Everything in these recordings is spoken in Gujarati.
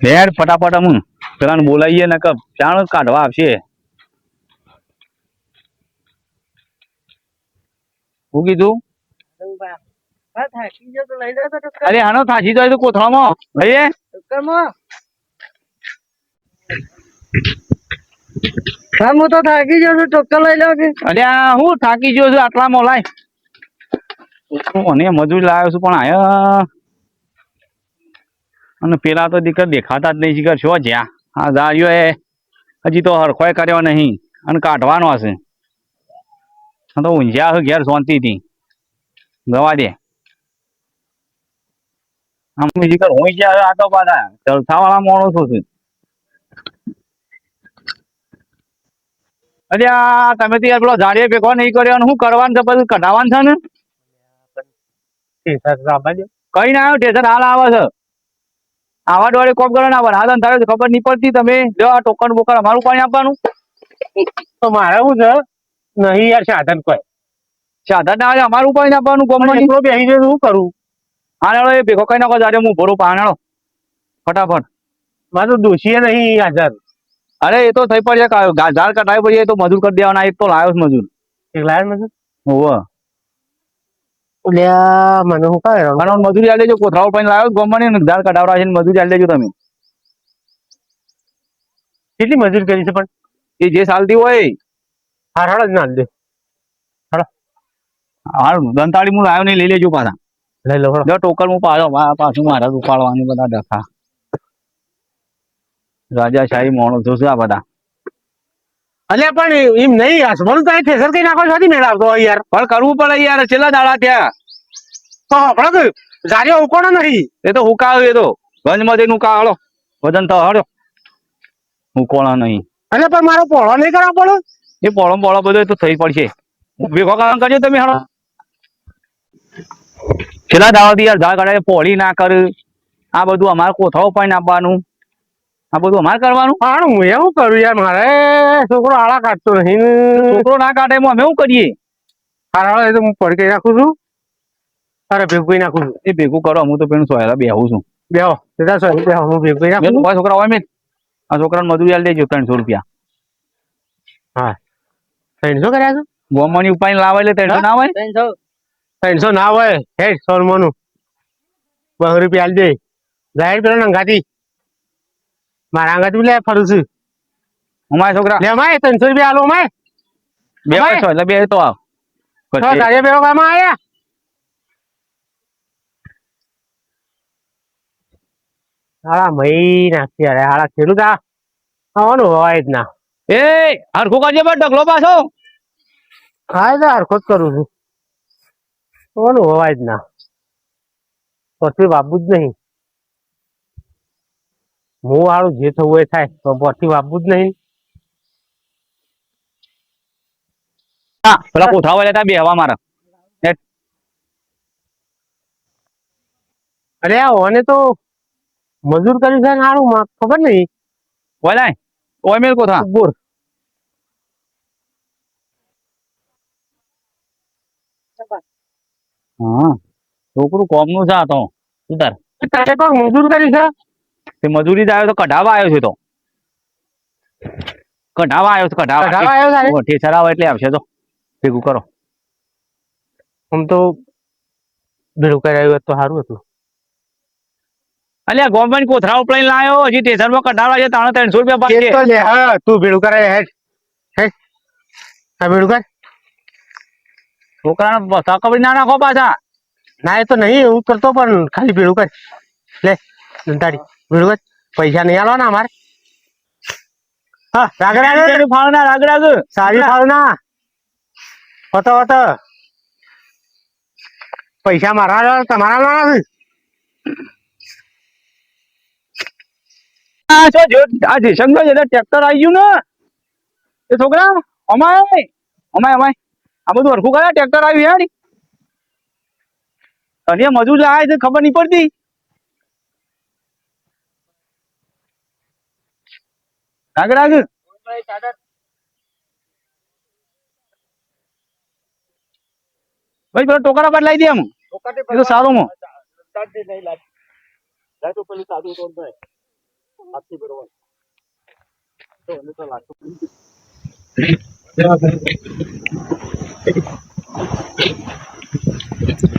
હેડ ફટાફટ અમ પેલા બોલાવીએ ને ચાણ કાઢવા આવશે. શું કીધું? અરે આનો થાકી જાય તો કોથળામાં લઈએ. હું તો થાકી ગયો છું, ટોક્કર લઈ લો કે. અરે હું થાકી ગયો છું આટલામાં લાય. મને મજૂરી લાવ્યો છું પણ આયા અને પેલા તો દીકરા દેખાતા જ નહીં શીખર છો જ્યાં આ જાર્યો એ હજી તો હરખોય કર્યો નહીં અને કાઢવાનો હશે. તો ઊંઝ્યા હશે ઘેર શાંતિથી જવા દે. આમ દીકર હું જ્યાં આ તો પાછા ચલથા વાળા માણસો છે. અરે આ તમે તો યાર પેલો ઝાડીએ ભેગો નહીં કર્યો અને શું કરવાનું છે બધું કઢાવવાનું છે ને. કઈ ના આવ્યો ટેશન હાલ આવે છે. આવા ડોળે કોમ કરો ના હાલ અંધારે ખબર નહીં પડતી. તમે જો આ ટોકન બોકન અમારું પાણી આપવાનું તો મારે શું છે નહીં યાર, સાધન કોઈ સાધન ના આવે અમારું પાણી આપવાનું ગમમાં બેસી જાય શું કરું? હાલો એ ભેગો કઈ નાખો ઝાડે હું ભરું પાણી ફટાફટ. મારે તો દોષીએ નહીં હાજર. અરે એ તો થઈ પડશે ઝાડ કટાવી પડીએ તો મજૂર કરી દેવાના. એક તો લાવ્યો છે મજૂર. એક લાયર મજૂર હોવે મને શું કહે મજૂરી આલી દેજો. કોથળાઓ પાણી લાવ્યો ગમમાં ને ઝાડ કટાવડા છે મજૂરી આલી દેજો તમે. કેટલી મજૂરી કરી છે પણ એ જે ચાલતી હોય હાડ જ ના દે. હાલ દંતાળી હું લાવ્યો નહીં લઈ લેજો પાછા. લઈ લો જો ટોકર હું પાછું મારા ઉપાડવાની બધા ડખા રાજાશાહી માણસો છે આ બધા. અલ્યા પણ એમ નહીં હસવાનું તો ઠેસર કઈ નાખો છો મેળ આવતો યાર. પણ કરવું પડે યાર. છેલ્લા દાડા ત્યાં તો આપણે જારીઓ ઉકોણો નહીં. એ તો હુકાવ્યો. એ તો ગંજમાંથી નુકા હળો વજન તો હળો હુકોણા નહીં. અને પણ મારો પોળો નહીં કરવા પડે. એ પોળો બધો તો થઈ પડશે. ભેગો કામ કરજો તમે હળો. છેલ્લા દાડાથી યાર ઝાડ કાઢે પોળી ના કર. આ બધું અમારે કોથળો પાણી આપવાનું. આ બધું અમારે કરવાનું. પણ હું એવું કરું યાર, મારે છોકરો આળા કાઢતો નહીં. છોકરો ના કાઢે એમાં અમે શું કરીએ? હારા તો હું પડી નાખું છું. અરે ભેગું નાખું છું. એ ભેગું કરો. હું તો પેલું સોયલા બેહું છું. બેહો હું ભેગું નાખું. છોકરા હોય મેં આ છોકરાને મજૂરી આલી દેજો 300 રૂપિયા. હા 300 કર્યા છો? ગોમની ઉપાય લાવે એટલે 300 ના હોય. 300 ના હોય. હે 100 રૂપિયાનું 200 રૂપિયા આલી દે. જાહેર પેલો અંગાથી મારા અંગાથી લે ફરું છું. અમારે છોકરા લે માય 300 રૂપિયા આલો માય. બે છો એટલે બે તો આવ તારે બે કામમાં આયા. હાડા મહી નાખી અરે હાડા ખેડૂત આવવાનું હોય જ ના. એ હરખું કરજે બસ ડગલો પાછો. હા તો હરખો જ કરું છું. આવવાનું હોય જ ના. પછી વાપવું જ નહીં. હું વાળું જે થવું એ થાય તો પછી વાપવું જ નહીં. પેલા કોઠા હોય બે હવા મારા. અરે ઓને તો મજૂર કર્યું છે ને હારું ખબર નહીં. બોલાય ઓય મેલ કોઠા બોર હા છોકરું કોમનું છે આ તો ઉતાર. તારે કોઈ મજૂર કરી છે? તે મજૂરી જ આવ્યો તો કઢાવા આવ્યો છે. તો કઢાવા આવ્યો છે. કઢાવા આવ્યો છે? ઠેસર આવે એટલે આવશે. તો ભેગું કરો. આમ તો ભેળું કરાયું તો સારું હતું. અલ્યા ગવર્મેન્ટ કોથળા ઉપડી લાયો હજી ટેશનમાં કઢાવા છે. 300 રૂપિયા પાછે. હા તું ભેળું કરાય હેડ હે હા ભેળું કર. છોકરાને બસા કબડી ના નાખો પાછા. ના એ તો નહીં એવું કરતો પણ ખાલી ભેળું કર. લે દંતાડી ભેળું કર. પૈસા નહીં આલો ને અમારે. હા રાગ ફાળ ના રાગ સારી ફાળ ના હોતો પૈસા મારા તમારા ના. આ જેસંગ ટ્રેક્ટર આવી ગયું ને એ છોકરા અમાય આ બધું હરખું કરે. ટ્રેક્ટર આવ્યું યાર. અને મજૂર લાવે છે ખબર નહીં પડતી. રાગ ભાઈ પેલો ટોકરા પર લાવી દે. એમ એ તો સારું.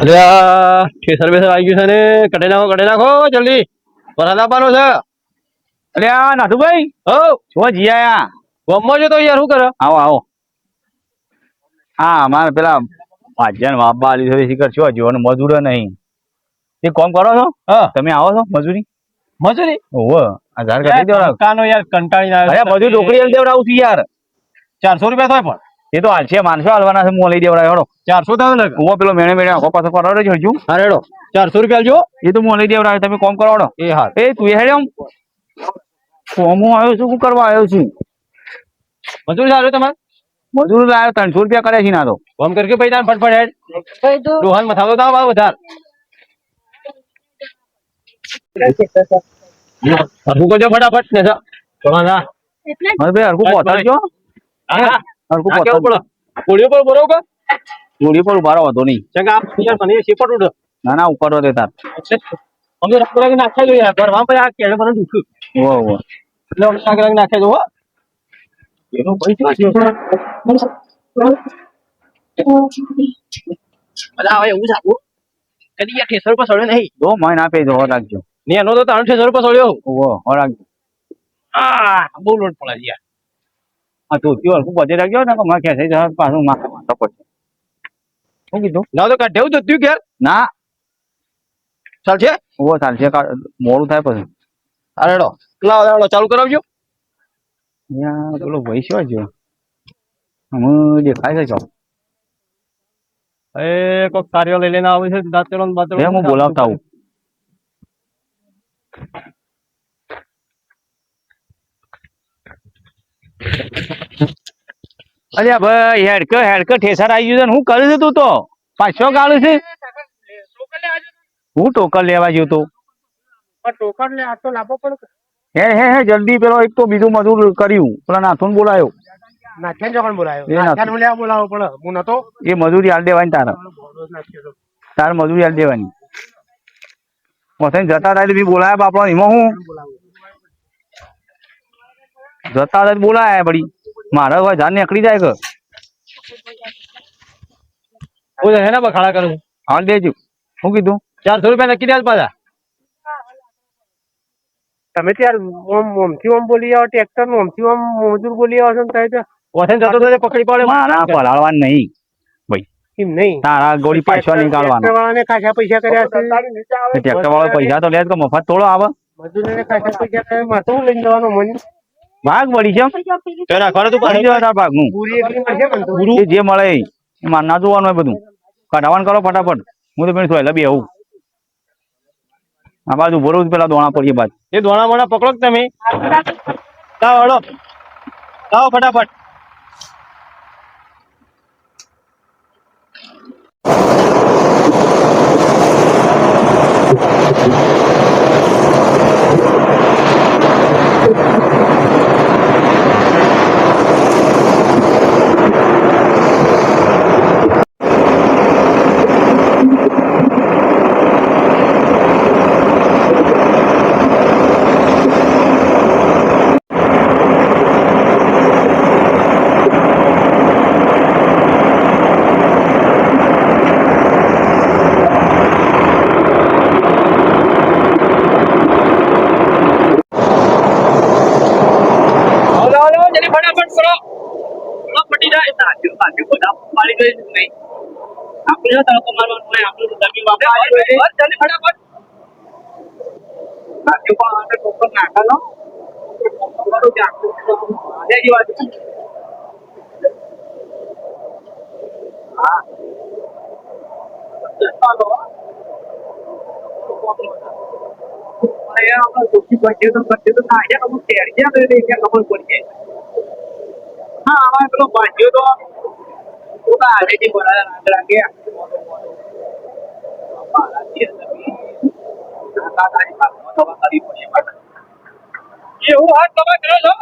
અરે આ ઠેસર બેસર આવી ગયું છે ને કઢાઈ નાખો જલ્દી વરસાદ આપવાનો છે. અરે આ નાથુભાઈ હો છો જીયા ગમો છો તો યાર શું કરે? આવો આવો. હા મારે પેલા ભાજન વાપા આલી છે શીખર છો જોવાનું મજૂર નહીં એ કોમ કરો છો હા તમે આવો છો મજૂરી મજૂરી ઓહો આ ધાર કાઢી દેવડાવ કાનો યાર કંટાળી અરે મજૂર ડોકરી આલી દેવડાવું છું યાર 400 રૂપિયા થાય પણ એ તો હાલ છે માનસો હાલવાના છે હું લઈ દેવડાવ હેડો 400 થાય ને હું પેલો મેણે મેણે આખો પાછો કરાવડે જોડજો હા રેડો 400 રૂપિયા જો એ તો હું લઈ દેવડાવ તમે કોમ કરાવડો એ હાલ એ તું એ હેડ્યો કોમો આવ્યો છું શું કરવા આવ્યો છું મજૂરી સારું તમારે મજૂર લાવ્યો 300 રૂપિયા કર્યા છે ના તો ફોન કરકે પૈસા ફટફટ હેડ રોહન મથાવો દાવ બાવ વધાર હરકું કરજો ફટાફટ ને જા ના હવે ભાઈ હરકું પહોંચાડજો હા હરકું કેવું પહોંચાડજો પડે કોળીઓ પર બરોબર કે જોડી પર ઉભા રહો વાંધો નહીં ચંગા આપ યાર મને શેપટ ઉડ ના ના ઉપર દે તાર અમે રંગ નાખાઈ લો યાર ઘરમાં પર આ કેળે મને દુખ્યું ઓ ઓ એટલે અમે રંગ નાખાઈ દો હો એનો પૈસા છે અલા હવે એવું સાબુ કદી યાર ઠેસર પર સડ્યો નહીં દો મહિને આપે દો રાખજો ને એનો તો 300 પર સડ્યો ઓહો રાખજો બહુ લોટ પડે યાર હા તો ત્યો હરકું બધે રાખજો ને કે મને ખેંચાઈ જશે પાછું માથા માથા પડશે શું કીધું ના તો કાઢેવું તો થયું ક્યાર ના ચાલ છે ઓહો ચાલશે મોડું થાય પછી અરેડો લાવો ચાલુ કરાવજો યાર પેલો ભાઈ શું છે અમે દેખાય છે ચોક એ કોક કાર્ય લઈ લઈને આવે છે દાંતેડો ને બાતેડો હું બોલાવતા આવું અલ્યા ભાઈ હેડક ઠેસર આવી ગયું છે ને હું કરું છું તું તો પાછો ગાળું છે હું ટોકન લેવા ગયો તો ટોકન લે આ તો લાભો પણ હે જલ્દી પેલો એક તો બીજું મજૂર કર્યું પેલા નાથુન બોલાયો નાખ્યા જોકણ બોલાયો એ નાખ્યા. નાખ્યા બોલાવો પડે હું નતો એ મજૂરી હાલ દેવાની તારે મજૂરી હાલ દેવાની પછી જતા થાય બી બોલાયા બાપા એમાં હું જતા થાય બોલાયા બડી મારે હવે જાન નીકળી જાય કે ઓય હે ના બખાડા કરું હાલ દેજો શું કીધું 400 રૂપિયા નક્કી દે પાછા તમે ત્યાર ઓમથી ઓમ બોલી આવો ટ્રેક્ટર ઓમથી ઓમ મજૂર બોલી આવો છો ને ત્યાં ઓથેન જતો તો પકડી પાડે મારા પલાળવાનું નહીં ભાઈ એમ નહીં તારા ગોળી પાછળ નીકાળવાનો ટ્રેક્ટરવાળાને ખાસા પૈસા કર્યા છે ટ્રેક્ટર વાળો પૈસા તો લે જ કે મફત થોડો આવે મજૂરોને ખાસા પૈસા કર્યા મારે તો હું લઈને જવાનો મને ભાગ વળી છે તો રાખવાનું તું ભરી દેવા તાર ભાગનું પૂરી એકલી મળશે મને તો એ જે મળે એ મારે ના જોવાનું હોય બધું કઢાવાનું કરો ફટાફટ હું તો પેલી સોયલા બી આવું આ બાજુ ભરું પેલા દોણા પડીએ બાજુ એ દોણા મોણા પકડો કે તમે લાવો હળો લાવો ફટાફટ જલ્દી ફટાફટ કરો પટી જાય તાજ્યું બધા પાણી ગઈ નહીં આપણે જો તડકો મારવાનું હોય આપણે તો જમીન વાપરવાની હોય જલ્દી ફટાફટ તાજ્યું પણ આપણે ટોકન નાખવાનો તમારું જે આખું આજી વાત હા ચાલો આપણે સુખી પહોંચીએ તો ના જાય અમુક શેર છે ખબર પડી જાય હા આમાં પેલો ભાજ્યો તો પોતા આડેથી બોલાયા રાગ રાગે એવું હાથ તમે કરો છો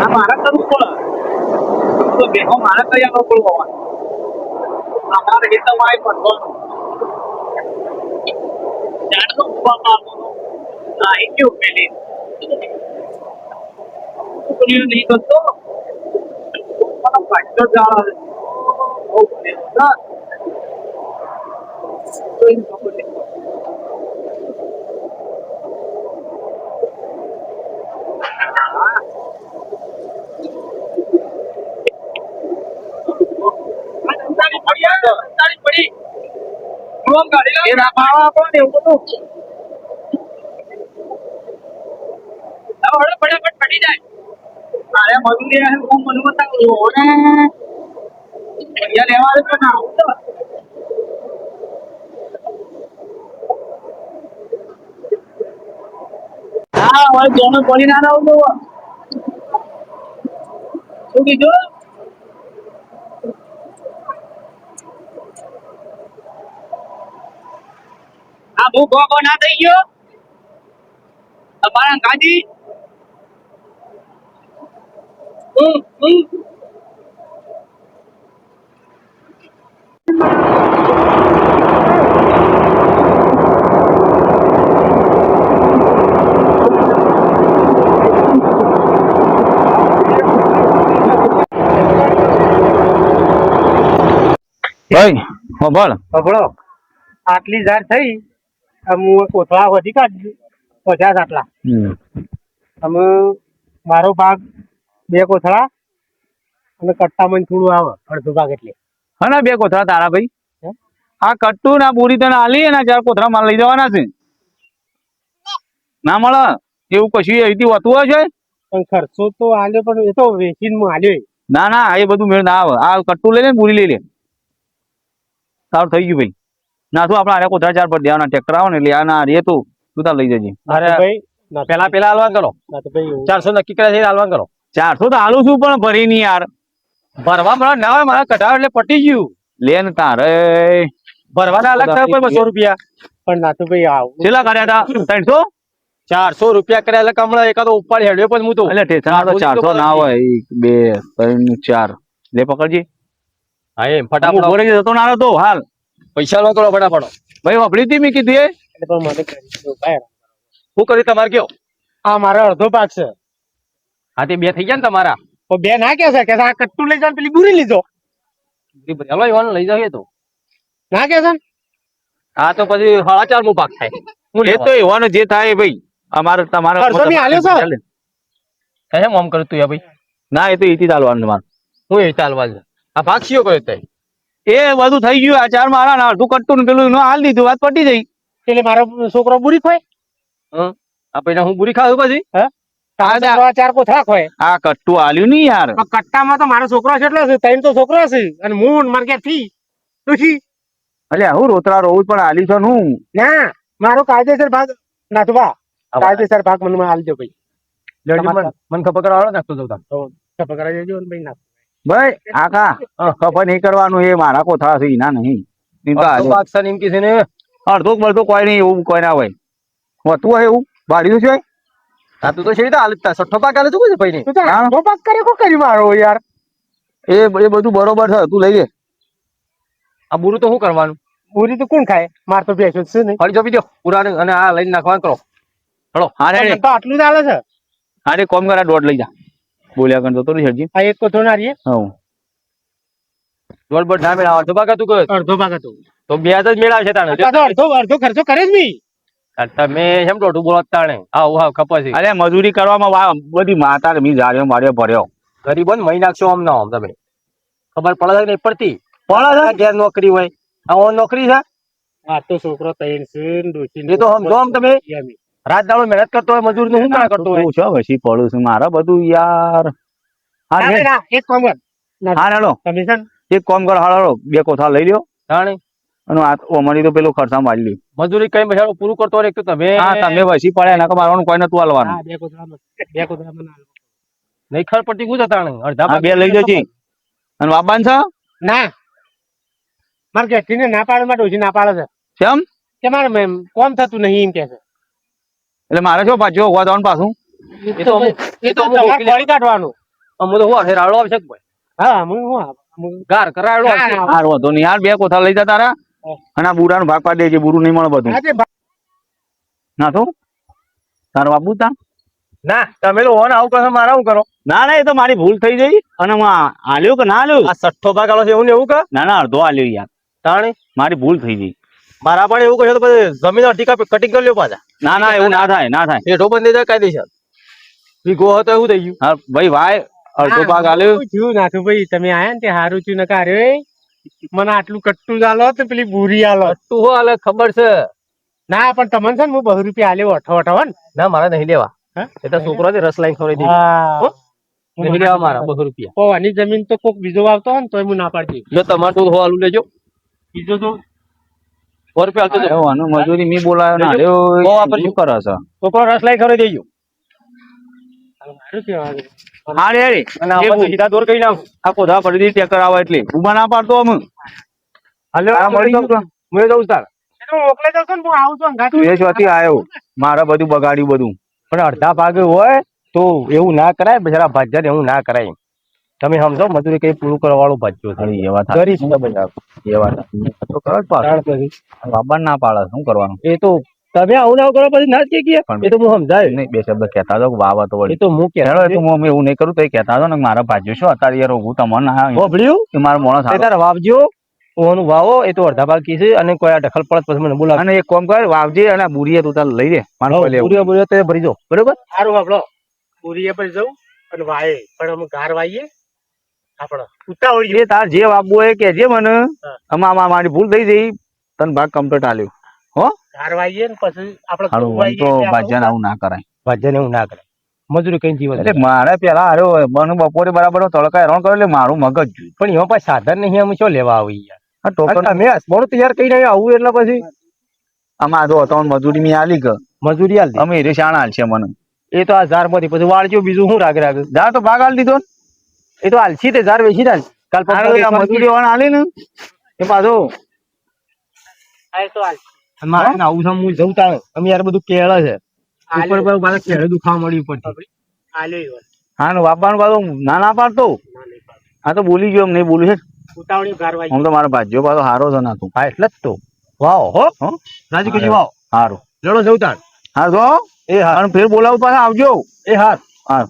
મારા કરવું પડે તો બેહો મારે કઈ આગળ બોલવા અમારે હિતમાં આવી પડવાનું જાણતો ઉભા મારવાનો ના એ કેવું પેલી છોકરીઓ નહીં કરતો મને પાછળ જાળે બહુ પેલો ના તો એને ખબર નહીં હા જોનો પડી ના આવું શું કીધું આ બહુ ગોગો ના થઈ ગયો તમારા ગાડી ભાઈ હો બોલ સાંભળો આટલી ઝાડ થઈ હું કોથળા વધી કાઢ 50 આટલા અમે મારો ભાગ 2 કોથળા અને કટ્ટામાં થોડું આવે અડધો ભાગ એટલે હા 2 કોથળા તારા ભાઈ હે? આ કટ્ટુ ના પૂરી તને આલી અને 4 કોથળા માલ લઈ જવાના છે ના મળે એવું કશું એવી રીતે હોતું હોય છે પણ ખર્ચો તો આલ્યો પણ એ તો વેચીને હું આલ્યો ના ના એ બધું મેળ ના આવે આ કટ્ટુ લઈ લે ને પૂરી લઈ લે સારું થઈ ગયું ભાઈ ના શું આપણે આરે કોથળા 4 પર દેવાના ટ્રેક્ટર આવે ને એટલે આ ના રે તું તાર લઈ જજે અરે ભાઈ પેલા હાલવાન કરો ના તો ભાઈ 400 નક્કી કર્યા છે હાલવાન કરો 400 તો હાલું છું પણ ભરી નહીં યાર ભરવા મળે ના હોય મારા કઢાવ એટલે પટી ગયું લે ને તારે ભરવાના અલગ થાય કોઈ 200 રૂપિયા પણ ના તો ભાઈ આવ કેટલા કર્યા હતા 300 400 રૂપિયા કર્યા એટલે કમળા એકાદો ઉપાડ હેડ્યો પણ હું તો એટલે ટેશન તો 400 ના હોય 1 2 3 4 લે પકડજી હા એમ ફટાફટ ભરી જતો ના તો હાલ પૈસા લો કરો ફટાફટ ભાઈ વાપરી હતી મેં કીધું એ એટલે પણ મને કરી દો ભાઈ શું કરી તમારે કયો આ મારો અડધો ભાગ છે હા તે 2 થઈ ગયા ને તમારા તો 2 ના કે છે કે આ કટ્ટુ લઈ જાવ પેલી બુરી લીધો હલો એવાનું લઈ જાવ તો ના કે છે હા તો પછી 4.5 મુ ભાગ થાય હું એ તો એવાનું જે થાય ભાઈ અમારે તમારે ખર્ચો બી આલ્યો છે કેમ આમ કર્યું તું યા ભાઈ ના એ તો ઈથી ચાલવાનું તમારે હું એ ચાલવા છે આ ભાગ કયો કર્યો તે એ બધું થઈ ગયું આ 4 મારા ના અડધું કટ્ટું ને પેલું હાલ દીધું વાત પટી જઈ એટલે મારો છોકરો બુરી ખોય આ પૈસા હું પૂરી ખાવું પછી તારા છોકરો 4 કોથળા ખોય આ કટ્ટું આલ્યું નહીં યાર પણ કટ્ટામાં તો મારો છોકરો છે એટલો છે 3 તો છોકરો છે અને હું માર કે ફી તુસી એટલે હું રોતરા રોવું પણ આલી છો હું ના મારો કાયદેસર ભાગ નાથવા કાયદેસર ભાગ મને આલજો ભાઈ મને ખબર કરાવો નાખતો જતા ખબર કરાવી દેજો ને ભાઈ નાખ ભાઈ આકા ખબર નહીં કરવાનું એ મારા કોથળા છે ના નહીં એમ તો આલ્યો. ભાગ સર એમ કે છે ને અડધો બળધો કોઈ નહીં એવું કોઈ ના હોય હોતું હોય એવું ભાડ્યું છે આ તું તો છે હાલ સઠ્ઠો ભાગ આલે તું છે ભાઈ તું તો આખો ભાગ કરે કો કરી મારો યાર એ બધું બરોબર છે તું લઈ લે આ બુરું તો શું કરવાનું પૂરી તો કોણ ખાય માર તો બેસો છે નહીં ફરી જો બીજો પૂરા અને આ લઈને નાખવાનું કરો ચલો હા રે તો આટલું જ આલે છે હા રે કોમ કરા દોઢ લઈ જા બોલ્યા કરતો તો હરજી આ એક કોથળો ના રીએ હા દોઢ બોટ ના મેળાવ અડધો ભાગ હતું કે અડધો ભાગ હતો તો 2 જ મેળાવ છે તાણે પાછો અડધો ખર્ચો કરે જ નહીં તમે એમ દોઢું બોલો તાણે હા કપાસી અરે મજૂરી કરવામાં બધી માતા મી જાળ્યો માર્યો ભર્યો ગરીબો ને મહી નાખશો આમ ના આમ તમે ખબર પડે છે કે નહીં પડતી પડે છે? ઘેર નોકરી હોય આ નોકરી છે આ તો છોકરો તૈયાર છે ને ડોશી એ તો સમજો આમ તમે રાત દાડો મહેનત કરતો હોય મજૂર નું શું ના કરતો હોય તું છો પછી પડું છું મારા બધું યાર હા ના, રે ના, એક કામ કર હા હેલો તમે છે ને એક કામ કર હાલો 2 કોથળા લઈ લ્યો જાણે અને આ અમારી તો પેલું ખર્ચા મારી લ્યો મજૂરી કઈ મહિના પૂરું કરતો હોય એક તો તમે હા તમે વસી પડે એના કે મારવાનું કોઈ નતું હાલવાનું હા, બે કોથળામાં ના આલો. નહીં ખર પડતી ગુજર તાણે અડધા હા 2 લઈ જજે અને બાબાન છે ના મારે ઘેરથી ના પાડે માં ડોશી ના પાડે છે કેમ કે મારે કોમ થતું નહીં એમ કે છે એટલે મારે શું પાછું હોવા જવાનું પાછું એ તો એ તો તમારે ફોડી કાઢવાનું અમુ તો હું રાડો આવશે કે ભાઈ હા હું ગાર કરાયેલો હશે. હા. હાર વાંધો નહીં. હાર 2 કોથળા લઈ જા તારા. અને આ બુરાનો ભાગ પાડી દેજે. બુરું નહીં મળે બધું. આજે ના તો તારો બાપુ તા ના તમે તો ઓન આવું કરો મારા હું કરો ના ના, એ તો મારી ભૂલ થઈ ગઈ. અને હું આલ્યો કે ના આલ્યો? આ 6 ભાગ આલો છે એવું ને એવું કે ના ના, અડધો આલ્યો યાર. તાણે મારી ભૂલ થઈ ગઈ. મારા પણ એવું કહ્યું તો પછી જમીન અડધી કટિંગ કરી લ્યો પાછા. ના ના, એવું ના થાય, ના થાય. હેઠો બંધ થઈ જાય કાયદેસર. વીઘો હતો એવું થઈ ગયું. હા ભાઈ ભાઈ, અડધો ભાગ આલ્યો. થયું નાથું ભાઈ તમે આયા ને તે હારું થયું નકા અરે મને આટલું કટ્ટું જ આલો તો પેલી બુરી આલો તું હો આલે ખબર છે. ના પણ તમને છે ને હું 2 રૂપિયા આલ્યો અઠો હો ને ના મારા નહીં લેવા. હા? એ તો છોકરો છે રસ લાઈન ખવડાવી દે. હા નહીં લેવા મારા 200 રૂપિયા. પવાની જમીન તો કોક બીજો વાવતો હોય ને તોય હું ના પાડતી જો તમારે તો હો આલુ લેજો. બીજો તો 100 રૂપિયા આલતો એવો આનું મજૂરી મી બોલાયો ના બહુ આલ્યો. વાપરજો. શું કરે છે? છોકરો રસ લાઈન ખવડાવી દેજો. સારું કહેવાય. હા રે રે. અને આપણે તો સીધા દોર કરી નાખું. આ કોધા પડી દી ટેકર આવે એટલે ઉભા ના પાડતો અમે. હાલો આ મળી ગયું તો. હું જઉં તાર. એ તો મોકલે જશો ને હું આવું છું અંગાત. તું એ ચોથી આવ્યો. મારે બધું બગાડ્યું બધું. પણ અડધા ભાગે હોય તો એવું ના કરાય બિચારા ભાજ્યા એવું ના કરાય. તમે સમજો મજૂરી કઈ પૂરું કરવા વાળું ભાજ્યો છે. અરે એવા થાય. ગરીબ છે બધા. એવા થાય. તો કરો જ પાછું. કારણ પછી બાબા ના પાડે શું કરવાનું? એ તો તમે આવું ના કરો પછી ના જ કે પણ એ તો હું સમજાય. નહીં, 2 શબ્દ કહેતા હતો કે વાવા તો એ વળી. તો હું કે હેડો, એ તો હું એવું નહીં કરું તો એ કહેતા હતો ને કે મારા ભાજ્યો શું અત્યારે યાર હું તમને ના બોબડ્યું એ મારો માણસ એ હારો. તારા વાવજો ઓનું વાવો એ તો અડધા ભાગ કી છે અને કોઈ આ દખલ પડત પછી મને બોલાવ. અને એક કામ કર, વાવજે અને આ બુરીએ તું તાર લઈ લે. મારે કોઈ લેવું. પૂરી પૂરી તે ભરી દો બરોબર. સારું આપણો પૂરીએ પર જવું અને વાય પણ અમે ઘર વાઈએ આપણે ઉતાવળી એ તાર જે વાવવું હોય કે જે મને હા. આમાં મારી ભૂલ થઈ જઈ. તને ભાગ કમ્પ્લીટ આલ્યો. હો ઘર વાઈએ ને પછી આપણે હારું, ઘઉં આમ તો વાઈએ એટલે ભાજ્યાને આવું ના કરાય. ભાજ્યાને એવું ના કરે મજૂરી કઈ જીવન એટલે મારે પેલા હાર્યો મને બપોરે બરાબર તડકા હેરાન કર્યો એટલે મારું મગજ જોયું. પણ એમાં પાછું સાધન નહીં અમે શું લેવા આવી યાર. આ ટોકન તમે હસબોડું તૈયાર કરીને આવું એટલે પછી આમાં જો ત્રણ મજૂરી મેં આલી કે મજૂરી આલ દે. અમે એ શાણા હાલશે મને. એ તો આ ઝાર માંથી પછી વાળજો બીજું શું રાગ રાગ જા તો ભાગ આલી દીધો ને. એ તો હાલસી તે ઝાર વેચી દાલ કાલ આ મજૂરી વાળા આલી ને એ પાછો આ તો હાલ મારે આવું છે હું જઉં તાણ અમે યાર બધું કેળે છે ઉપર પર મારા કેળે દુખાવા મળ્યું પડતી. આલ્યો હા ને બાપાનું પાછું ના ના પાડતો. આ તો બોલી ગયો એમ નહીં બોલું છે. ઉતાવળી ઘર વાઈએ હું તો મારો ભાજ્યો પાછો હારો છે ના તું. હા એટલે જ તો વાવ હો હો રાજી કજી વાવ હારું. લડો જઉં તાણ હા તો એ હા અને ફેર બોલાવું પાછા આવજો. એ હાર હા